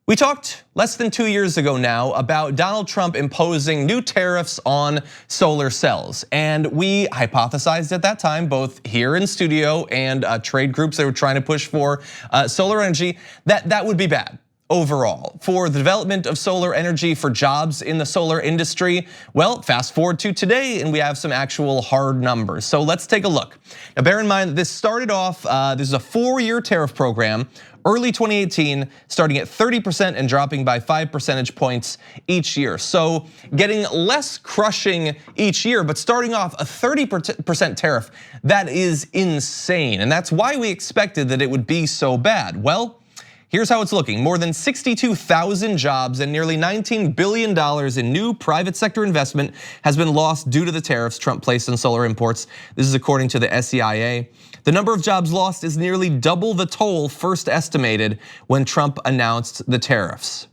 We talked less than 2 years ago now about Donald Trump imposing new tariffs on solar cells. And we hypothesized at that time, both here in studio and trade groups that were trying to push for solar energy, that would be bad overall for the development of solar energy, for jobs in the solar industry. Well, fast forward to today and we have some actual hard numbers. So let's take a look. Now bear in mind that this started off, this is a 4-year tariff program, early 2018, starting at 30% and dropping by 5 percentage points each year. So getting less crushing each year, but starting off a 30% tariff, that is insane. And that's why we expected that it would be so bad. Well, here's how it's looking. More than 62,000 jobs and nearly $19 billion in new private sector investment has been lost due to the tariffs Trump placed on solar imports. This is according to the SEIA. The number of jobs lost is nearly double the toll first estimated when Trump announced the tariffs.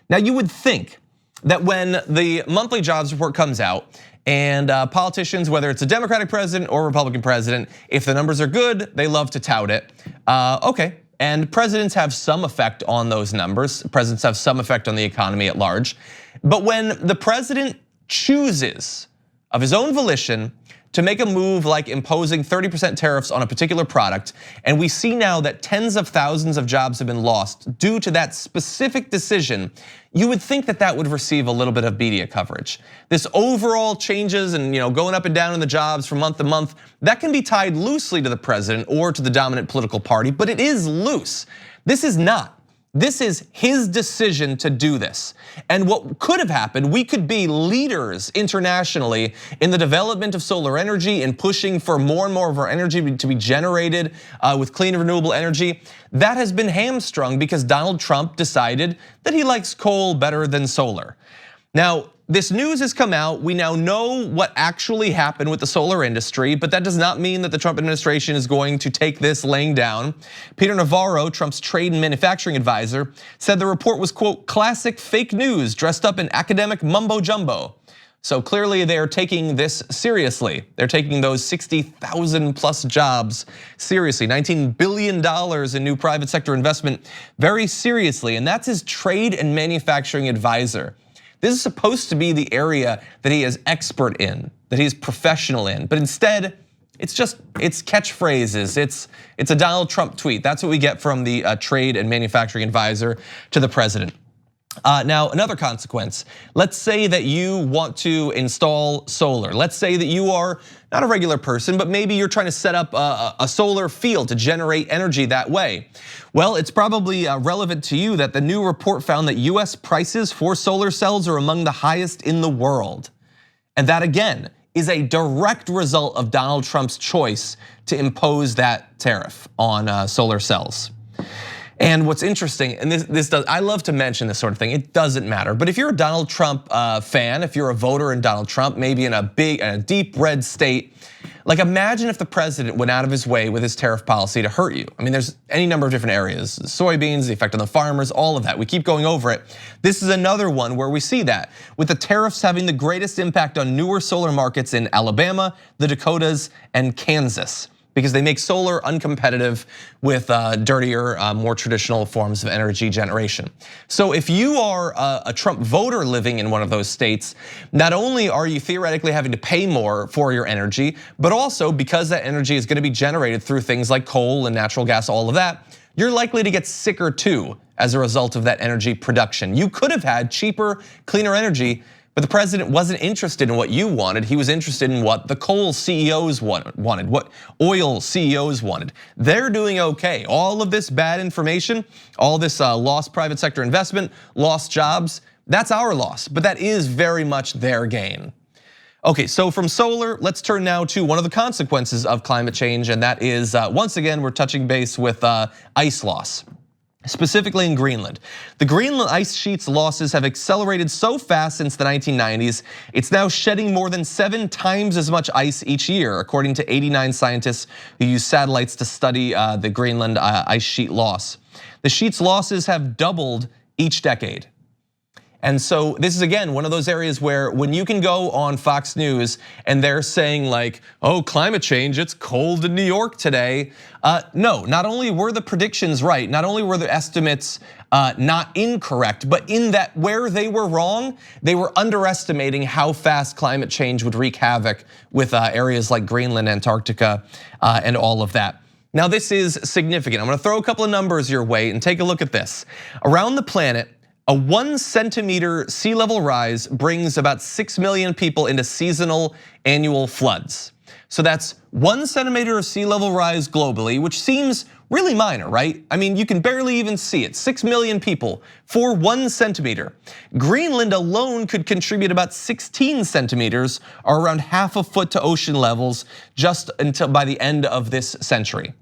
Now you would think that when the monthly jobs report comes out and politicians, whether it's a Democratic president or Republican president, if the numbers are good, they love to tout it. Okay. And presidents have some effect on those numbers. Presidents have some effect on the economy at large. But when the president chooses of his own volition to make a move like imposing 30% tariffs on a particular product, and we see now that tens of thousands of jobs have been lost due to that specific decision, you would think that that would receive a little bit of media coverage. This overall changes and going up and down in the jobs from month to month, that can be tied loosely to the president or to the dominant political party, but it is loose. This is not. This is his decision to do this. And what could have happened, we could be leaders internationally in the development of solar energy and pushing for more and more of our energy to be generated with clean and renewable energy. That has been hamstrung because Donald Trump decided that he likes coal better than solar. Now, this news has come out. We now know what actually happened with the solar industry, but that does not mean that the Trump administration is going to take this laying down. Peter Navarro, Trump's trade and manufacturing advisor, said the report was, quote, classic fake news dressed up in academic mumbo jumbo. So clearly they're taking this seriously. They're taking those 60,000 plus jobs seriously, $19 billion in new private sector investment very seriously, and that's his trade and manufacturing advisor. This is supposed to be the area that he is expert in, that he's professional in, but instead, it's catchphrases. It's a Donald Trump tweet. That's what we get from the trade and manufacturing advisor to the president. Now, another consequence, let's say that you want to install solar. Let's say that you are not a regular person, but maybe you're trying to set up a solar field to generate energy that way. Well, it's probably relevant to you that the new report found that US prices for solar cells are among the highest in the world. And that again is a direct result of Donald Trump's choice to impose that tariff on solar cells. And what's interesting, and I love to mention this sort of thing, it doesn't matter. But if you're a Donald Trump fan, if you're a voter in Donald Trump, maybe in a deep red state, like imagine if the president went out of his way with his tariff policy to hurt you. I mean, there's any number of different areas, soybeans, the effect on the farmers, all of that. We keep going over it. This is another one where we see that, with the tariffs having the greatest impact on newer solar markets in Alabama, the Dakotas, and Kansas, because they make solar uncompetitive with dirtier, more traditional forms of energy generation. So if you are a Trump voter living in one of those states, not only are you theoretically having to pay more for your energy, but also because that energy is gonna be generated through things like coal and natural gas, all of that, you're likely to get sicker too as a result of that energy production. You could have had cheaper, cleaner energy, but the president wasn't interested in what you wanted. He was interested in what the coal CEOs wanted, what oil CEOs wanted. They're doing okay. All of this bad information, all this lost private sector investment, lost jobs, that's our loss, but that is very much their gain. Okay, so from solar, let's turn now to one of the consequences of climate change, and that is, once again, we're touching base with ice loss. Specifically in Greenland. The Greenland ice sheet's losses have accelerated so fast since the 1990s, it's now shedding more than 7 times as much ice each year, according to 89 scientists who use satellites to study the Greenland ice sheet loss. The sheet's losses have doubled each decade. And so this is, again, one of those areas where when you can go on Fox News and they're saying like, oh, climate change, it's cold in New York today. No, not only were the predictions right, not only were the estimates not incorrect, but in that where they were wrong, they were underestimating how fast climate change would wreak havoc with areas like Greenland, Antarctica, and all of that. Now this is significant. I'm gonna throw a couple of numbers your way and take a look at this. Around the planet, a 1 centimeter sea level rise brings about 6 million people into seasonal annual floods. So that's 1 centimeter of sea level rise globally, which seems really minor, right? I mean, you can barely even see it. 6 million people for 1 centimeter. Greenland alone could contribute about 16 centimeters, or around half a foot to ocean levels, just until by the end of this century.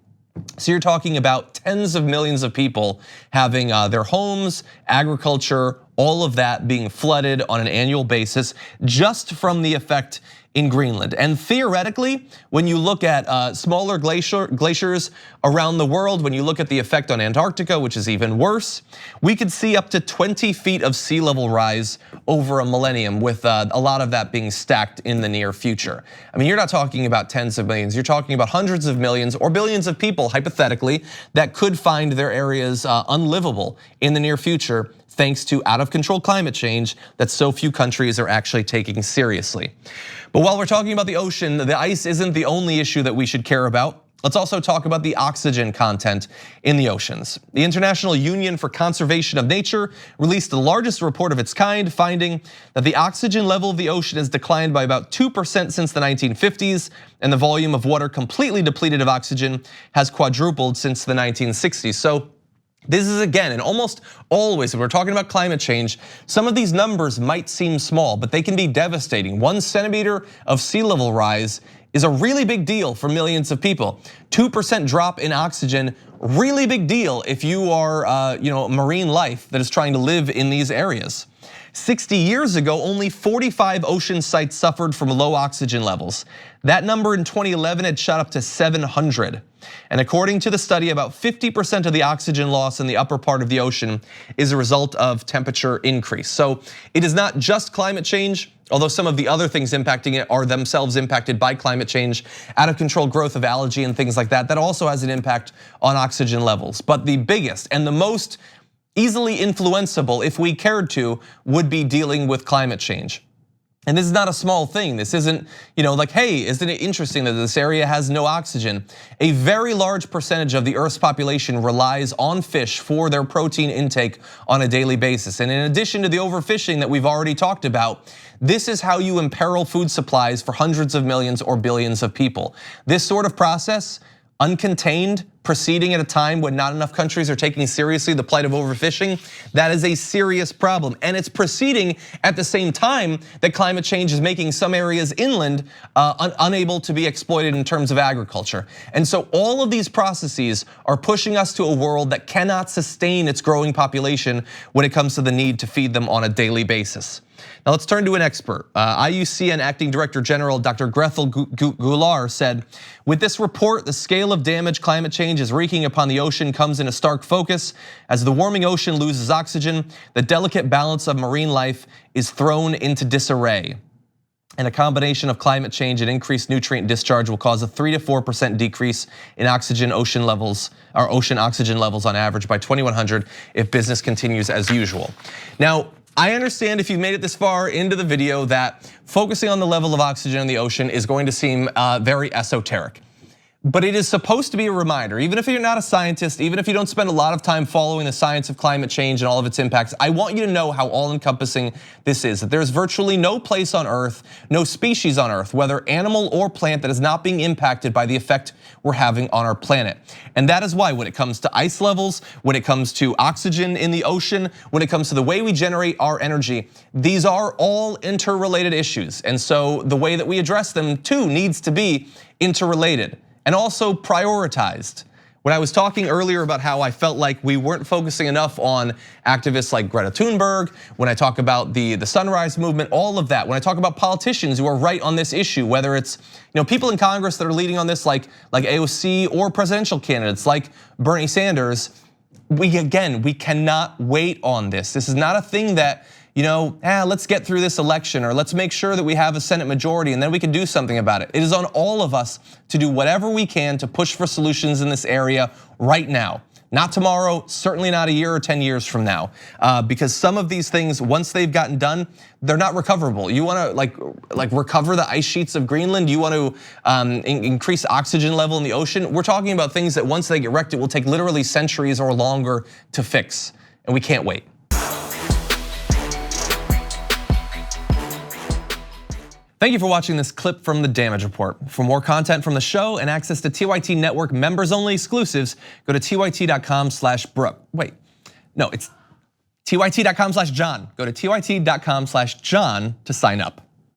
So you're talking about tens of millions of people having their homes, agriculture, all of that being flooded on an annual basis just from the effect in Greenland. And theoretically, when you look at smaller glaciers around the world, when you look at the effect on Antarctica, which is even worse, we could see up to 20 feet of sea level rise over a millennium, with a lot of that being stacked in the near future. I mean, you're not talking about tens of millions, you're talking about hundreds of millions or billions of people, hypothetically, that could find their areas unlivable in the near future, thanks to out of control climate change that so few countries are actually taking seriously. But while we're talking about the ocean, the ice isn't the only issue that we should care about. Let's also talk about the oxygen content in the oceans. The International Union for Conservation of Nature released the largest report of its kind, finding that the oxygen level of the ocean has declined by about 2% since the 1950s, and the volume of water completely depleted of oxygen has quadrupled since the 1960s. So this is, again, and almost always when we're talking about climate change, some of these numbers might seem small, but they can be devastating. 1 centimeter of sea level rise is a really big deal for millions of people. 2% drop in oxygen, really big deal if you are marine life that is trying to live in these areas. 60 years ago, only 45 ocean sites suffered from low oxygen levels. That number in 2011 had shot up to 700. And according to the study, about 50% of the oxygen loss in the upper part of the ocean is a result of temperature increase. So it is not just climate change, although some of the other things impacting it are themselves impacted by climate change, out of control growth of algae and things like that. That also has an impact on oxygen levels. But the biggest and the most easily influenceable, if we cared to, would be dealing with climate change. And this is not a small thing. This isn't, like, hey, isn't it interesting that this area has no oxygen? A very large percentage of the Earth's population relies on fish for their protein intake on a daily basis. And in addition to the overfishing that we've already talked about, this is how you imperil food supplies for hundreds of millions or billions of people. This sort of process, uncontained, proceeding at a time when not enough countries are taking seriously the plight of overfishing, that is a serious problem. And it's proceeding at the same time that climate change is making some areas inland unable to be exploited in terms of agriculture. And so all of these processes are pushing us to a world that cannot sustain its growing population when it comes to the need to feed them on a daily basis. Now let's turn to an expert. IUCN Acting Director General Dr. Grethel Goulart said, with this report, the scale of damage climate change is wreaking upon the ocean comes into stark focus. As the warming ocean loses oxygen, the delicate balance of marine life is thrown into disarray. And a combination of climate change and increased nutrient discharge will cause a 3 to 4% decrease in oxygen ocean levels, or ocean oxygen levels on average by 2100 if business continues as usual. Now, I understand if you've made it this far into the video that focusing on the level of oxygen in the ocean is going to seem very esoteric. But it is supposed to be a reminder, even if you're not a scientist, even if you don't spend a lot of time following the science of climate change and all of its impacts, I want you to know how all-encompassing this is. That there's virtually no place on Earth, no species on Earth, whether animal or plant, that is not being impacted by the effect we're having on our planet. And that is why when it comes to ice levels, when it comes to oxygen in the ocean, when it comes to the way we generate our energy, these are all interrelated issues. And so the way that we address them too needs to be interrelated and also prioritized. When I was talking earlier about how I felt like we weren't focusing enough on activists like Greta Thunberg, when I talk about the Sunrise Movement, all of that, when I talk about politicians who are right on this issue, whether it's people in Congress that are leading on this like AOC, or presidential candidates like Bernie Sanders, we cannot wait on this. This is not a thing that let's get through this election, or let's make sure that we have a Senate majority and then we can do something about it. It is on all of us to do whatever we can to push for solutions in this area right now. Not tomorrow, certainly not a year or 10 years from now, because some of these things, once they've gotten done, they're not recoverable. You want to like recover the ice sheets of Greenland? You want to increase oxygen level in the ocean? We're talking about things that once they get wrecked, it will take literally centuries or longer to fix, and we can't wait. Thank you for watching this clip from the Damage Report. For more content from the show and access to TYT Network members-only exclusives, go to tyt.com/Brooke. Wait, no, it's tyt.com/John. Go to tyt.com/John to sign up.